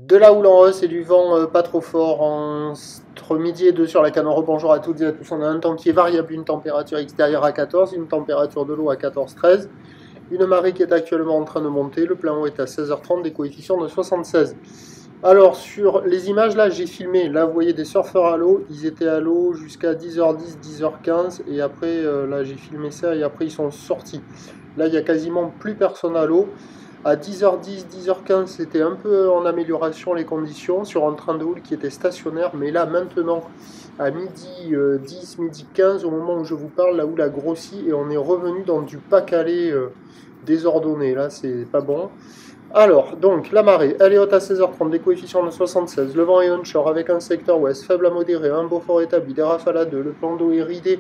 De la houle en hausse et du vent pas trop fort entre midi et 2 sur la Canore. Bonjour à toutes et à tous. On a un temps qui est variable, une température extérieure à 14, une température de l'eau à 14-13, une marée qui est actuellement en train de monter. Le plein eau est à 16h30, des coefficients de 76. Alors sur les images là, j'ai filmé. Là, vous voyez des surfeurs à l'eau. Ils étaient à l'eau jusqu'à 10h10, 10h15. Et après, là, j'ai filmé ça et après, ils sont sortis. Là, il n'y a quasiment plus personne à l'eau. À 10h10, 10h15, c'était un peu en amélioration les conditions sur un train de houle qui était stationnaire. Mais là, maintenant, à midi 10, midi 15, au moment où je vous parle, la houle a grossi et on est revenu dans du pas-calé désordonné. Là, c'est pas bon. Alors, donc, la marée, elle est haute à 16h30, des coefficients de 76. Le vent est onshore avec un secteur ouest, faible à modéré, un beau fort établi, des rafales à 2. Le plan d'eau est ridé.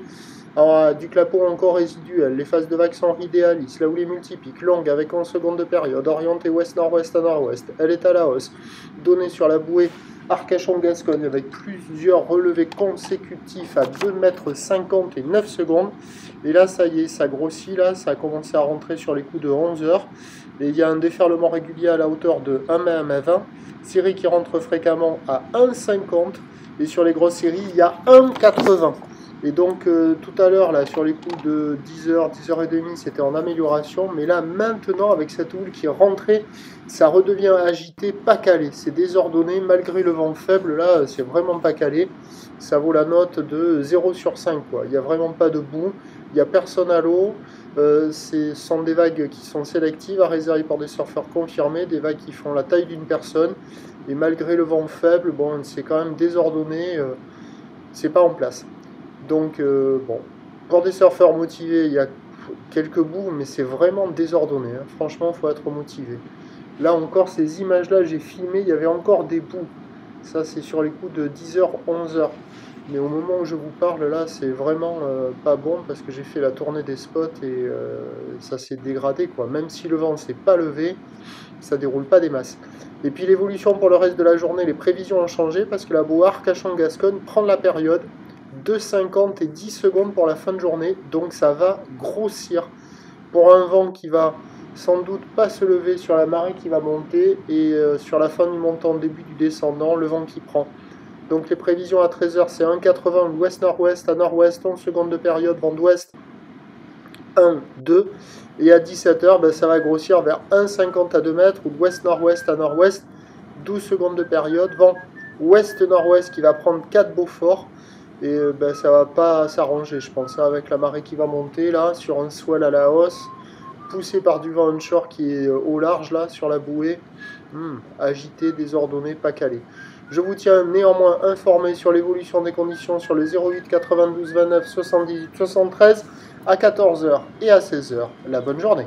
Du clapot encore résiduel, les phases de vagues sont ridées à lisse, la houle est multipique, longue avec 11 secondes de période, orientée ouest-nord-ouest à nord-ouest, elle est à la hausse, donnée sur la bouée Arcachon-Gascogne avec plusieurs relevés consécutifs à 2,50 m et 9 secondes. Et là, ça y est, ça grossit, là, ça a commencé à rentrer sur les coups de 11 h. Et il y a un déferlement régulier à la hauteur de 1 m à 1 m 20, série qui rentre fréquemment à 1,50 et sur les grosses séries, il y a 1,80. Et donc tout à l'heure, là, sur les coups de 10h, 10h30, c'était en amélioration. Mais là, maintenant, avec cette houle qui est rentrée, ça redevient agité, pas calé. C'est désordonné, malgré le vent faible, là, c'est vraiment pas calé. Ça vaut la note de 0 sur 5, quoi. Il n'y a vraiment pas de boue, il n'y a personne à l'eau. Ce sont des vagues qui sont sélectives, à réserver pour des surfeurs confirmés, des vagues qui font la taille d'une personne. Et malgré le vent faible, bon, c'est quand même désordonné, c'est pas en place. Donc, bon, pour des surfeurs motivés, il y a quelques bouts, mais c'est vraiment désordonné. Hein. Franchement, il faut être motivé. Là encore, ces images-là, j'ai filmé, il y avait encore des bouts. Ça, c'est sur les coups de 10h, 11h. Mais au moment où je vous parle, là, c'est vraiment pas bon parce que j'ai fait la tournée des spots et ça s'est dégradé, quoi. Même si le vent ne s'est pas levé, ça déroule pas des masses. Et puis l'évolution pour le reste de la journée, les prévisions ont changé parce que la bouée Arcachon-Gascogne prend la période. 2,50 et 10 secondes pour la fin de journée, donc ça va grossir pour un vent qui va sans doute pas se lever sur la marée qui va monter et sur la fin du montant, début du descendant, le vent qui prend. Donc les prévisions à 13h c'est 1,80 ouest-nord-ouest à nord-ouest, 11 secondes de période, vent d'ouest 1, 2 et à 17h ben, ça va grossir vers 1,50 à 2 mètres ou ouest-nord-ouest à nord-ouest, 12 secondes de période, vent ouest-nord-ouest qui va prendre 4 beaux forts. Et ben, ça va pas s'arranger, je pense, avec la marée qui va monter là, sur un swell à la hausse, poussé par du vent onshore qui est au large là, sur la bouée, agité, désordonné, pas calé. Je vous tiens néanmoins informé sur l'évolution des conditions sur le 08 92 29 78 73 à 14h et à 16h. La bonne journée.